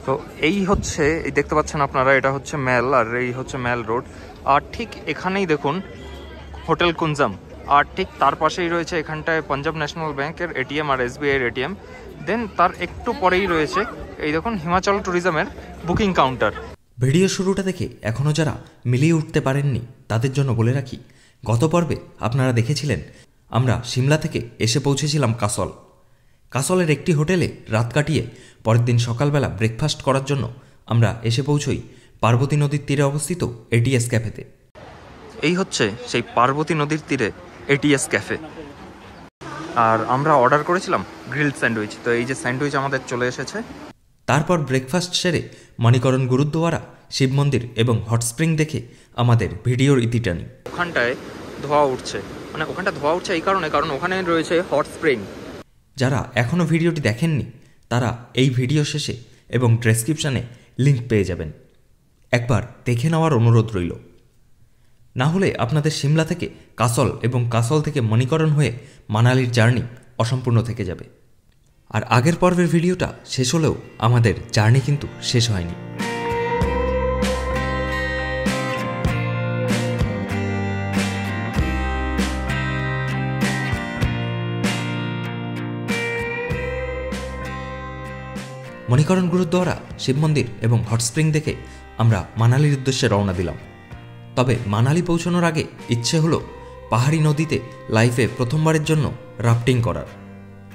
তো এই হচ্ছে, এই দেখতে পাচ্ছেন আপনারা, এটা হচ্ছে ম্যাল, আর এই হচ্ছে ম্যাল রোড। আর ঠিক এখানেই দেখুন হোটেল কুঞ্জাম, আর ঠিক তার পাশেই রয়েছে এখানটায় পাঞ্জাব ন্যাশনাল ব্যাংকের এটিএম আর এসবিআইয়ের এটিএম। দেন তার একটু পরেই রয়েছে এই দেখুন হিমাচল ট্যুরিজমের বুকিং কাউন্টার। ভিডিও শুরুটা দেখে এখনও যারা মিলিয়ে উঠতে পারেননি তাদের জন্য বলে রাখি, গত পর্বে আপনারা দেখেছিলেন আমরা সিমলা থেকে এসে পৌঁছেছিলাম কাসল। কাসলের একটি হোটেলে রাত কাটিয়ে পরের দিন সকালবেলা ব্রেকফাস্ট করার জন্য আমরা এসে পৌঁছই পার্বতী নদীর তীরে অবস্থিত এটিএস ক্যাফেতে। এই হচ্ছে সেই পার্বতী নদীর তীরে এটিএস ক্যাফে। আর আমরা অর্ডার করেছিলাম গ্রিলড স্যান্ডউইচ, তো এই যে স্যান্ডউইচ আমাদের চলে এসেছে। তারপর ব্রেকফাস্ট সেরে মণিকরণ গুরুদ্বারা, শিব মন্দির এবং হট স্প্রিং দেখে আমাদের ভিডিওর ইতি টানি। ওখানটায় ধোঁয়া উঠছে, মানে ওখানটা ধোঁয়া উঠছে এই কারণে, কারণ ওখানে রয়েছে হট স্প্রিং। যারা এখনও ভিডিওটি দেখেননি তারা এই ভিডিও শেষে এবং ডেসক্রিপশানে লিঙ্ক পেয়ে যাবেন, একবার দেখে নেওয়ার অনুরোধ রইল। না হলে আপনাদের সিমলা থেকে কাসল এবং কাসল থেকে মণিকরণ হয়ে মানালির জার্নি অসম্পূর্ণ থেকে যাবে। আর আগের পর্বের ভিডিওটা শেষ হলেও আমাদের জার্নি কিন্তু শেষ হয়নি। মণিকরণ গুরুদ্বারা, শিব মন্দির এবং হট স্প্রিং দেখে আমরা মানালির উদ্দেশ্যে রওনা দিলাম। তবে মানালি পৌঁছানোর আগে ইচ্ছে হলো পাহাড়ি নদীতে লাইফে প্রথমবারের জন্য রাফটিং করার।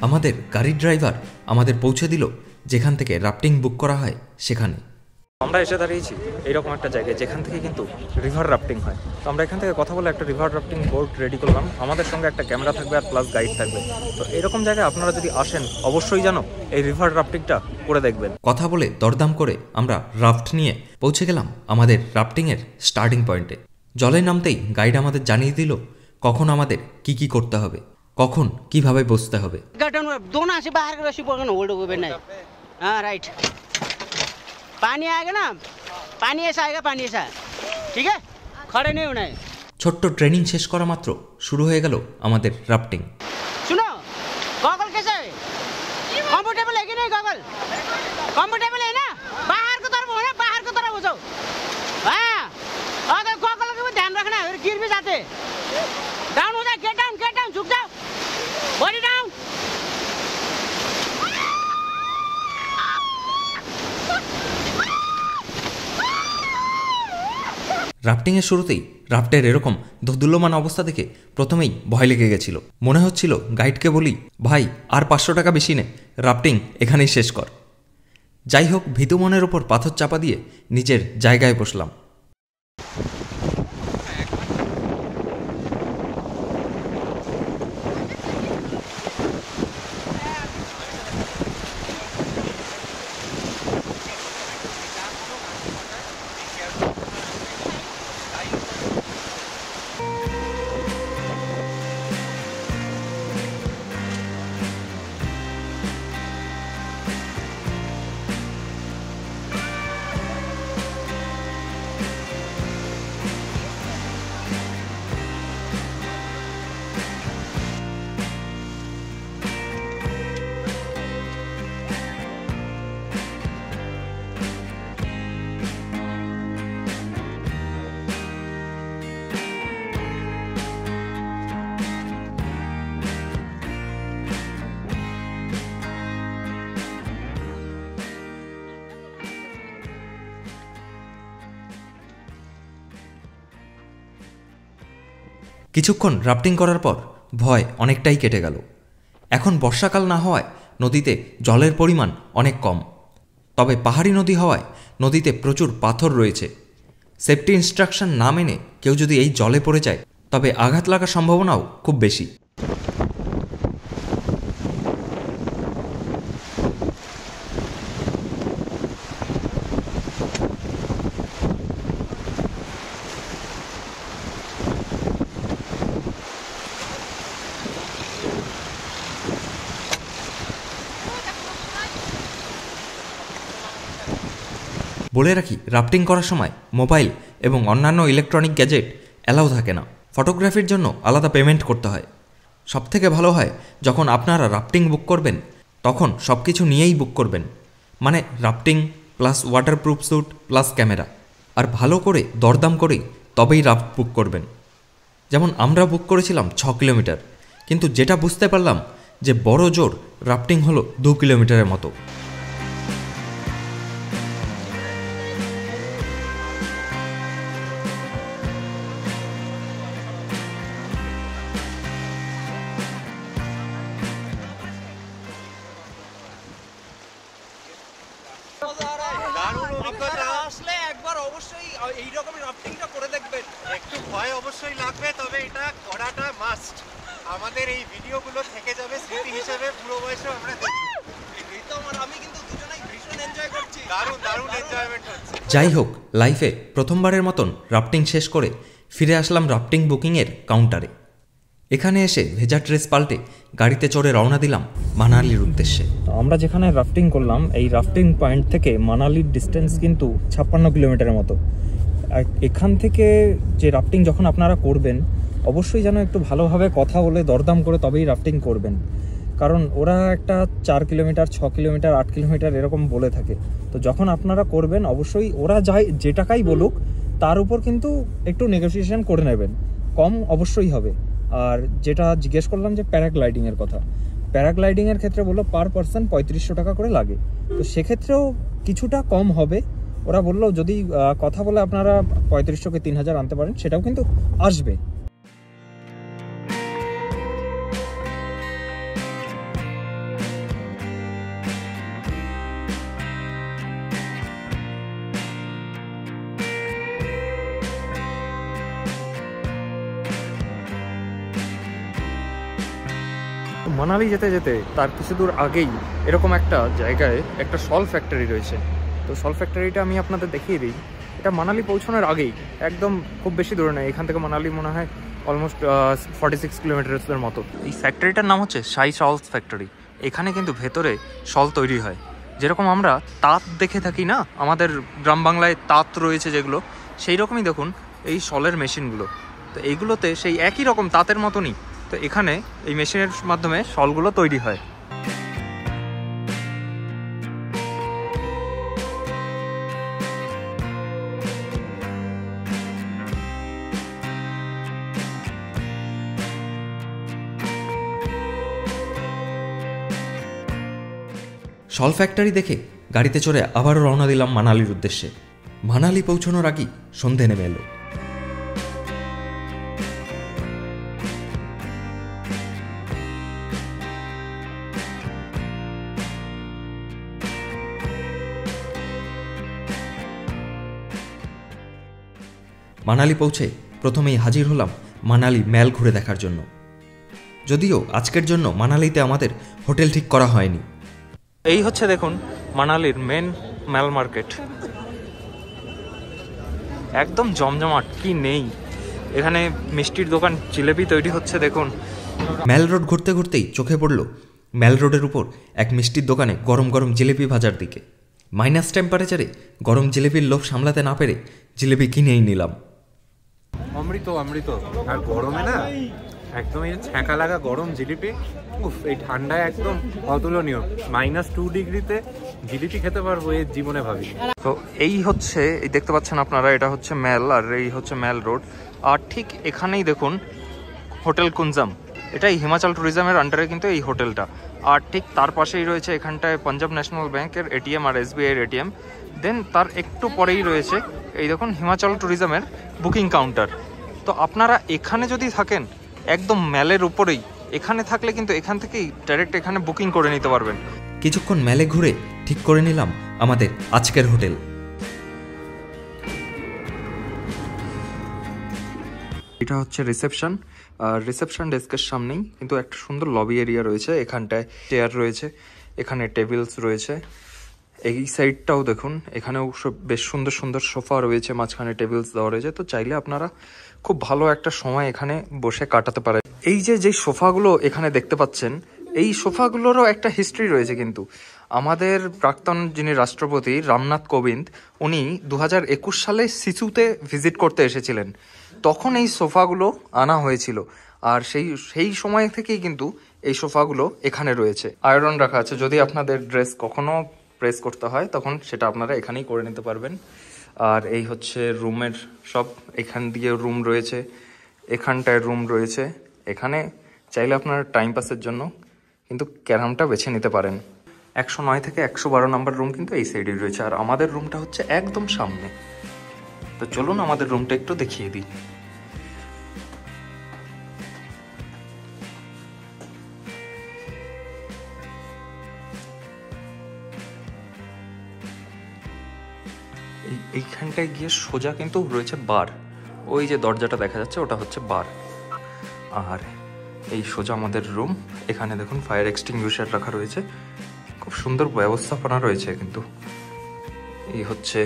আমাদের গাড়ির ড্রাইভার আমাদের পৌঁছে দিল যেখান থেকে রাফটিং বুক করা হয় সেখানে। আমরা এসে দাঁড়িয়েছি এইরকম একটা জায়গায় যেখান থেকে কিন্তু রিভার রাফটিং হয়। তো আমরা এখান থেকে কথা বলে একটা রিভার রাফটিং বোর্ড রেডি করলাম। আমাদের সঙ্গে একটা ক্যামেরা থাকবে আর প্লাস গাইড থাকবে। তো এরকম জায়গায় আপনারা যদি আসেন অবশ্যই জানো এই রিভার রাফটিংটা করে দেখবেন। কথা বলে দরদাম করে আমরা রাফট নিয়ে পৌঁছে গেলাম আমাদের রাফটিংয়ের স্টার্টিং পয়েন্টে। জলে নামতেই গাইড আমাদের জানিয়ে দিল কখন আমাদের কি কি করতে হবে, কখন কিভাবে বসতে হবে। ছোট্ট ট্রেনিং শেষ করা মাত্র শুরু হয়ে গেল আমাদের রাফটিং। सुनो गॉगल कैसे है? कंफर्टेबल है कि नहीं गॉगल? कंफर्टेबल है ना? बाहर की तरफ हो ना, बाहर की तरफ हो जाओ। हाँ, अगर गॉगल का भी ध्यान रखना है, फिर गिर भी जाते। डाउन हो जाए, गेट डाउन, झुक जाओ, बॉडी डाउन। রাফটিংয়ের শুরুতেই রাফটের এরকম দোদুল্যমান অবস্থা দেখে প্রথমেই ভয় লেগে গেছিল। মনে হচ্ছিল গাইডকে বলি, ভাই আর 500 টাকা বেশি নে, রাফটিং এখানেই শেষ কর। যাই হোক, ভীতু মনের ওপর পাথর চাপা দিয়ে নিজের জায়গায় বসলাম। কিছুক্ষণ রাফটিং করার পর ভয় অনেকটাই কেটে গেল। এখন বর্ষাকাল না হওয়ায় নদীতে জলের পরিমাণ অনেক কম, তবে পাহাড়ি নদী হওয়ায় নদীতে প্রচুর পাথর রয়েছে। সেফটি ইনস্ট্রাকশন না মেনে কেউ যদি এই জলে পড়ে যায় তবে আঘাত লাগার সম্ভাবনাও খুব বেশি। বলে রাখি, রাফটিং করার সময় মোবাইল এবং অন্যান্য ইলেকট্রনিক গ্যাজেট অ্যালাউ থাকে না। ফটোগ্রাফির জন্য আলাদা পেমেন্ট করতে হয়। সবথেকে ভালো হয় যখন আপনারা রাফটিং বুক করবেন তখন সব কিছু নিয়েই বুক করবেন, মানে rafting, plus waterproof suit plus camera, আর ভালো করে দরদাম করেই তবেই রাফট বুক করবেন। যেমন আমরা বুক করেছিলাম 6 কিলোমিটার, কিন্তু যেটা বুঝতে পারলাম যে বড় জোর রাফটিং হলো 2 কিলোমিটারের মতো। একবার অবশ্যই এইরকম রাফটিংটা করে দেখবেন। একটু ভয় অবশ্যই লাগবে, তবে এটা করাটা মাস্ট। আমাদের এই ভিডিওগুলো থেকে যাবে স্মৃতি হিসেবে, পুরো বয়সে আমরা দেখব। আমি কিন্তু দুজনেই ভীষণ এনজয় করছি, দারুণ দারুণ এনজয়মেন্ট হচ্ছে। যাই হোক, লাইফে প্রথমবারের মতন রাফটিং শেষ করে ফিরে আসলাম রাফটিং বুকিংয়ের কাউন্টারে। এখানে এসে ভেজা ড্রেস পাল্টে গাড়িতে চড়ে রওনা দিলাম মানালির উদ্দেশ্যে। আমরা যেখানে রাফটিং করলাম, এই রাফটিং পয়েন্ট থেকে মানালির ডিস্টেন্স কিন্তু 56 কিলোমিটারের মতো। আর এখান থেকে যে রাফটিং যখন আপনারা করবেন, অবশ্যই যেন একটু ভালোভাবে কথা বলে দরদাম করে তবেই রাফটিং করবেন, কারণ ওরা একটা 4 কিলোমিটার 6 কিলোমিটার 8 কিলোমিটার এরকম বলে থাকে। তো যখন আপনারা করবেন অবশ্যই ওরা যে টাকাই বলুক তার উপর কিন্তু একটু নেগোসিয়েশন করে নেবেন, কম অবশ্যই হবে। আর যেটা জিজ্ঞেস করলাম যে প্যারাগ্লাইডিংয়ের কথা, প্যারাগ্লাইডিংয়ের ক্ষেত্রে বললো পার পারসন 3500 টাকা করে লাগে, তো সেক্ষেত্রেও কিছুটা কম হবে। ওরা বললো যদি কথা বলে আপনারা 3500 কে 3000 আনতে পারেন, সেটাও কিন্তু আসবে। মানালি যেতে যেতে তার কিছু দূর আগেই এরকম একটা জায়গায় একটা সল ফ্যাক্টরি রয়েছে। তো সল ফ্যাক্টরিটা আমি আপনাদের দেখিয়ে দিই। এটা মানালি পৌঁছানোর আগেই, একদম খুব বেশি দূরে নয়, এখান থেকে মানালি মনে হয় অলমোস্ট 46 কিলোমিটারের মতো। এই ফ্যাক্টরিটার নাম হচ্ছে সাই সলস ফ্যাক্টরি। এখানে কিন্তু ভেতরে সল তৈরি হয়, যেরকম আমরা তাঁত দেখে থাকি না, আমাদের গ্রাম বাংলায় তাঁত রয়েছে যেগুলো, সেই রকমই দেখুন এই সলের মেশিনগুলো। তো এইগুলোতে সেই একই রকম তাঁতের মতনই, তো এখানে এই মেশিনের মাধ্যমে শলগুলো তৈরি হয়। শল ফ্যাক্টরি দেখে গাড়িতে চড়ে আবারও রওনা দিলাম মানালির উদ্দেশ্যে। মানালি পৌঁছানোর আগেই সন্ধে নেমে এলো। মানালি পৌঁছে প্রথমেই হাজির হলাম মানালি ম্যাল ঘুরে দেখার জন্য। যদিও আজকের জন্য মানালিতে আমাদের হোটেল ঠিক করা হয়নি। এই হচ্ছে দেখুন মানালির মেন ম্যাল মার্কেট, একদম জমজমাট, কি নেই এখানে। মিষ্টির দোকান, জিলেবি তৈরি হচ্ছে দেখুন। ম্যাল রোড ঘুরতে ঘুরতেই চোখে পড়ল ম্যাল রোডের উপর এক মিষ্টির দোকানে গরম গরম জিলেবি ভাজার দিকে। মাইনাস টেম্পারেচারে গরম জিলেবির লোভ সামলাতে না পেরে জিলেবি কিনেই নিলাম। অমৃত অমৃত, আর গরমে না একদম এই ছ্যাঁকা লাগা গরম জিলিপি, উফ, এই ঠান্ডায় একদম অতুলনীয়। -2 ডিগ্রিতে জিলিপি খেতে পারবো এই জীবনে ভাবি। তো এই হচ্ছে, এই দেখতে পাচ্ছেন আপনারা, এটা হচ্ছে ম্যাল, আর এই হচ্ছে ম্যাল রোড। আর ঠিক এখানেই দেখুন হোটেল কুঞ্জাম, এটাই হিমাচল ট্যুরিজমের আন্ডারে কিন্তু এই হোটেলটা। আর ঠিক তার পাশেই রয়েছে এখানটায় পাঞ্জাব ন্যাশনাল ব্যাংকের এটিএম আর এসবিআইয়ের এটিএম। দেন তার একটু পরেই রয়েছে এই দেখুন হিমাচল ট্যুরিজমের বুকিং কাউন্টার। তো আপনারা এখানে যদি থাকেন, একদম ম্যালের উপরেই, এখানে থাকলে কিন্তু এখান থেকেই ডাইরেক্ট এখানে বুকিং করে নিতে পারবেন। কিছুক্ষণ ম্যালে ঘুরে ঠিক করে নিলাম আমাদের আজকের হোটেল। এটা হচ্ছে রিসেপশন, আর রিসেপশন ডেস্কের সামনেই কিন্তু একটা সুন্দর লবি এরিয়া রয়েছে। এখানটায় চেয়ার রয়েছে, এখানে টেবিলস রয়েছে। এই সাইডটাও দেখুন, এখানেও বেশ সুন্দর সুন্দর সোফা রয়েছে, মাঝখানে টেবিলস দেওয়া রয়েছে। তো চাইলে আপনারা খুব ভালো একটা সময় এখানে বসে কাটাতে পারেন। এই যে সোফাগুলো এখানে দেখতে পাচ্ছেন, এই সোফাগুলোরও একটা হিস্ট্রি রয়েছে কিন্তু। আমাদের প্রাক্তন যিনি রাষ্ট্রপতি রামনাথ কোবিন্দ, উনি 2021 সালে সিচুতে ভিজিট করতে এসেছিলেন, তখন এই সোফাগুলো আনা হয়েছিল। আর সেই সময় থেকেই কিন্তু এই সোফাগুলো এখানে রয়েছে। আয়রন রাখা আছে, যদি আপনাদের ড্রেস কখনো প্রেস করতে হয়, তখন সেটা আপনারা এখানেই করে নিতে পারবেন। আর এই হচ্ছে রুমের সব, এখান দিয়ে রুম রয়েছে, এখানটায় রুম রয়েছে। এখানে চাইলে আপনারা টাইম পাসের জন্য কিন্তু ক্যারামটা বেছে নিতে পারেন। 109 থেকে 112 নাম্বার রুম কিন্তু এই সাইডে রয়েছে, আর আমাদের রুমটা হচ্ছে একদম সামনে। তো চলুন আমাদের রুমটা একটু দেখিয়ে দিই। এইখানটায় গিয়ে সোজা কিন্তু রয়েছে বার, ওই যে দরজাটা দেখা যাচ্ছে ওটা হচ্ছে বার। আর এই সোজা আমাদের রুম, এখানে দেখুন ফায়ার এক্সটিংগুইশার রাখা রয়েছে, খুব সুন্দর ব্যবস্থাপনা রয়েছে কিন্তু। এই হচ্ছে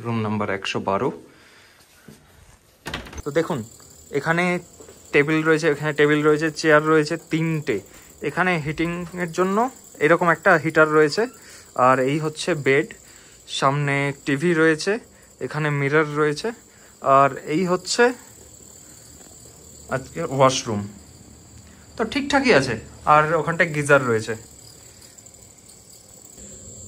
রুম নাম্বার 112। তো দেখুন এখানে টেবিল রয়েছে, এখানে টেবিল রয়েছে, চেয়ার রয়েছে 3টে, এখানে হিটিংয়ের জন্য এরকম একটা হিটার রয়েছে। আর এই হচ্ছে বেড, সামনে টিভি রয়েছে, এখানে মিরর রয়েছে, আর এই হচ্ছে আজকে ওয়াশরুম। তো ঠিকঠাকই আছে, আর ওখানটায় গিজার রয়েছে।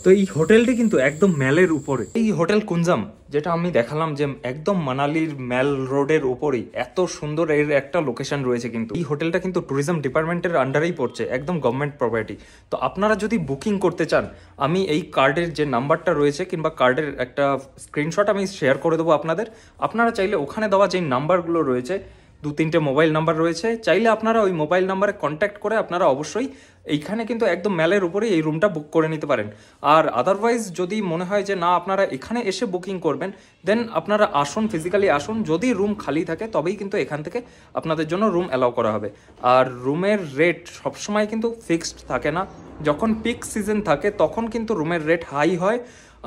তো এই হোটেলটি কিন্তু একদম ম্যালের উপরে, এই হোটেল কুঞ্জাম যেটা আমি দেখালাম যে একদম মানালির ম্যাল রোডের উপরেই, এত সুন্দর এর একটা লোকেশন রয়েছে। কিন্তু এই হোটেলটা কিন্তু ট্যুরিজম ডিপার্টমেন্টের আন্ডারেই পড়ছে, একদম গভর্নমেন্ট প্রপার্টি। তো আপনারা যদি বুকিং করতে চান, আমি এই কার্ডের যে নাম্বারটা রয়েছে কিংবা কার্ডের একটা স্ক্রিনশট আমি শেয়ার করে দেবো আপনাদের। আপনারা চাইলে ওখানে দেওয়া যে নাম্বারগুলো রয়েছে, 2-3টে মোবাইল নাম্বার রয়েছে, চাইলে আপনারা ওই মোবাইল নাম্বারে কন্ট্যাক্ট করে আপনারা অবশ্যই এইখানে কিন্তু একদম ম্যালের উপরেই এই রুমটা বুক করে নিতে পারেন। আর আদারওয়াইজ যদি মনে হয় যে না আপনারা এখানে এসে বুকিং করবেন, দেন আপনারা আসুন, ফিজিক্যালি আসুন। যদি রুম খালি থাকে তবেই কিন্তু এখান থেকে আপনাদের জন্য রুম অ্যালাউ করা হবে। আর রুমের রেট সবসময় কিন্তু ফিক্সড থাকে না, যখন পিক সিজন থাকে তখন কিন্তু রুমের রেট হাই হয়,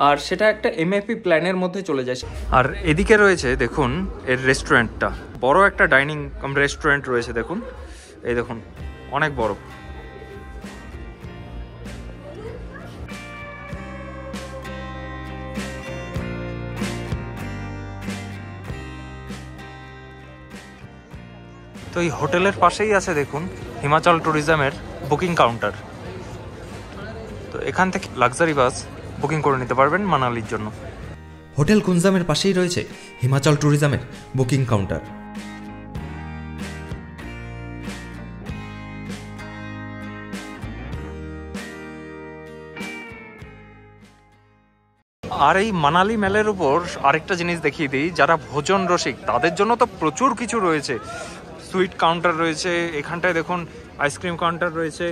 আর সেটা একটা এমএপি প্ল্যানের মধ্যে চলে যায়। আর এদিকে রয়েছে দেখুন এর রেস্টুরেন্টটা, বড় একটা ডাইনিং কাম রেস্টুরেন্ট রয়েছে, দেখুন এই দেখুন অনেক বড়। তো এই হোটেলের পাশেই আছে দেখুন হিমাচল ট্যুরিজমের বুকিং কাউন্টার। তো এখান থেকে লাক্সারি বাস বুকিং করে নিতে পারবেন মানালির জন্য। হোটেল কুঞ্জামের পাশেই রয়েছে হিমাচল ট্যুরিজমের বুকিং কাউন্টার। আর এই মানালি মেলের উপর আরেকটা জিনিস দেখিয়ে দিই, যারা ভোজন রসিক তাদের জন্য তো প্রচুর কিছু রয়েছে। সুইট কাউন্টার রয়েছে, এখানটায় দেখুন আইসক্রিম কাউন্টার রয়েছে,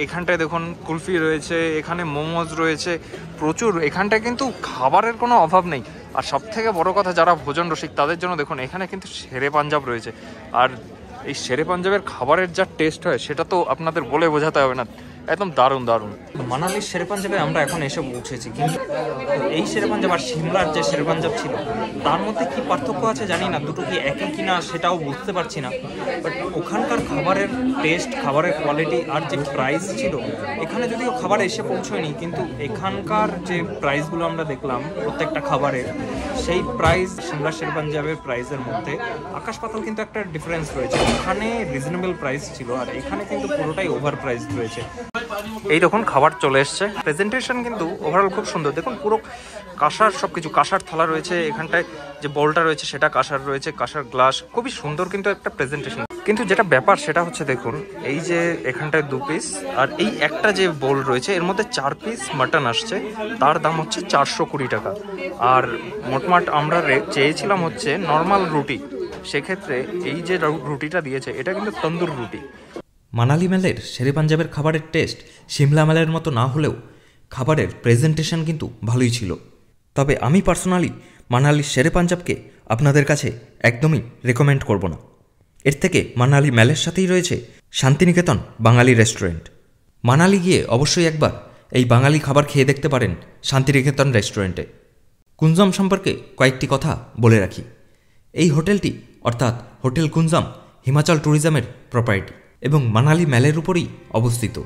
এখানটায় দেখুন কুলফি রয়েছে, এখানে মোমোজ রয়েছে প্রচুর। এখানটায় কিন্তু খাবারের কোনো অভাব নেই। আর সব থেকে বড় কথা, যারা ভোজন রসিক তাদের জন্য দেখুন এখানে কিন্তু শেরে পাঞ্জাব রয়েছে। আর এই শেরে পাঞ্জাবের খাবারের যা টেস্ট হয় সেটা তো আপনাদের বলে বোঝাতে হবে না, একদম দারুণ দারুণ। মানালির শেরে পাঞ্জাবে আমরা এখন এসে পৌঁছেছি, কিন্তু এই শেরে পাঞ্জাব আর সিমলার যে শেরে পাঞ্জাব ছিল তার মধ্যে কি পার্থক্য আছে জানি না, দুটো কি একই কিনা সেটাও বুঝতে পারছি না। বাট ওখানকার খাবারের টেস্ট, খাবারের কোয়ালিটি আর যে প্রাইস ছিল, এখানে যদিও খাবার এসে পৌঁছয়নি, কিন্তু এখানকার যে প্রাইসগুলো আমরা দেখলাম প্রত্যেকটা খাবারের, সেই প্রাইস সিমলা শেরে পাঞ্জাবের প্রাইসের মধ্যে আকাশ পাতাল কিন্তু একটা ডিফারেন্স রয়েছে। ওখানে রিজনেবল প্রাইস ছিল আর এখানে কিন্তু পুরোটাই ওভার প্রাইস রয়েছে। এই দেখুন খাবার চলে এসছে, প্রেজেন্টেশন কিন্তু ওভারঅল খুব সুন্দর। দেখুন পুরো কাঁসার, সব কিছু কাঁসার থালা রয়েছে, এখানটায় যে বোলটা রয়েছে সেটা কাঁসার রয়েছে, কাঁসার গ্লাস, খুবই সুন্দর কিন্তু একটা প্রেজেন্টেশন। কিন্তু যেটা ব্যাপার সেটা হচ্ছে দেখুন এই যে এখানটায় 2 পিস আর এই একটা যে বোল রয়েছে এর মধ্যে 4 পিস মাটন আসছে, তার দাম হচ্ছে 420 টাকা। আর মোটমাট আমরা চেয়েছিলাম হচ্ছে নর্মাল রুটি, সেক্ষেত্রে এই যে রুটিটা দিয়েছে এটা কিন্তু তন্দুর রুটি। মানালি মেলের শেরে পাঞ্জাবের খাবারের টেস্ট সিমলা মেলের মতো না হলেও খাবারের প্রেজেন্টেশন কিন্তু ভালোই ছিল। তবে আমি পার্সোনালি মানালির শেরে পাঞ্জাবকে আপনাদের কাছে একদমই রেকমেন্ড করব না। এর থেকে মানালি মেলের সাথেই রয়েছে শান্তিনিকেতন বাঙালি রেস্টুরেন্ট। মানালি গিয়ে অবশ্যই একবার এই বাঙালি খাবার খেয়ে দেখতে পারেন শান্তিনিকেতন রেস্টুরেন্টে। কুঞ্জাম সম্পর্কে কয়েকটি কথা বলে রাখি। এই হোটেলটি অর্থাৎ হোটেল কুঞ্জাম হিমাচল ট্যুরিজমের প্রপার্টি এবং মানালি মেলের উপরেই অবস্থিত।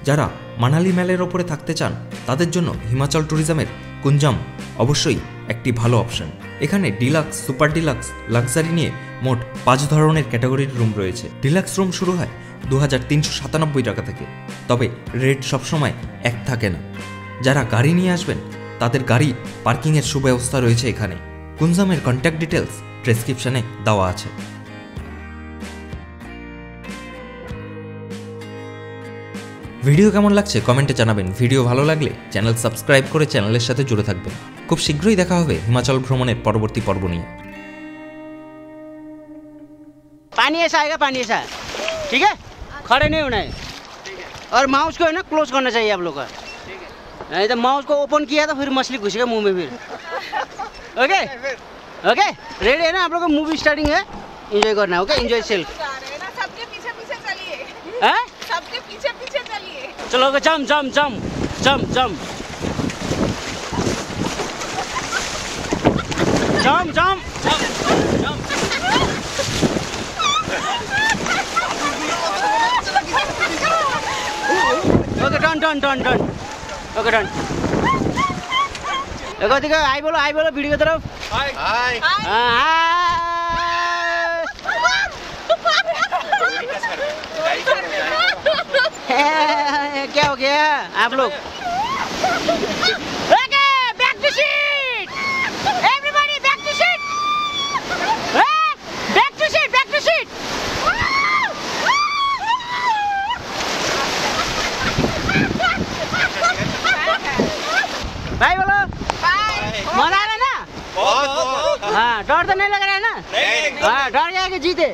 যারা মানালি মেলের ওপরে থাকতে চান তাদের জন্য হিমাচল ট্যুরিজমের কুঞ্জাম অবশ্যই একটি ভালো অপশন। এখানে ডিলাক্স, সুপার ডিলাক্স, লাক্সারি নিয়ে মোট 5 ধরনের ক্যাটাগরির রুম রয়েছে। ডিলাক্স রুম শুরু হয় 2397 টাকা থেকে, তবে রেট সবসময় এক থাকে না। যারা গাড়ি নিয়ে আসবেন তাদের গাড়ি পার্কিংয়ের সুব্যবস্থা রয়েছে এখানে। কুনজামের কন্ট্যাক্ট ডিটেলস ডেসক্রিপশনে দেওয়া আছে। ভিডিও কেমন লাগছে কমেন্টে জানাবেন। ভিডিও ভালো লাগলে চ্যানেল সাবস্ক্রাইব করে চ্যানেলের সাথে জুড়ে থাকবেন। খুব শীঘ্রই দেখা হবে হিমাচল ভ্রমণের পরবর্তী পর্ব নিয়ে। पानी ऐसा आएगा, पानी ऐसा, ठीक है? खड़े नहीं होना है और माउस को है ना क्लोज करना चाहिए आप लोग का। नहीं तो माउस को ओपन किया तो फिर मछली घुसेगा मुंह में फिर। ओके ओके, रेडी है ना आप लोग का? मूवी स्टार्टिंग है, एंजॉय करना है। Okay, enjoy self. सबके पीछे पीछे चलिए, हैं? सबके पीछे पीछे चलिए। चलो ओके, जम जम जम जम जम जम जम जम। Okay, done done done done. Okay, done. देखो देखो, हाय बोलो वीडियो की तरफ। हाय हाय हाय। क्या हो गया आप लोग? Okay, back to seat everybody, back to seat, back to seat, back to seat. भाई बोलो, मजा आ रहा है ना? हाँ, डर तो नहीं लग रहा है ना? हाँ, डर गया कि जीते।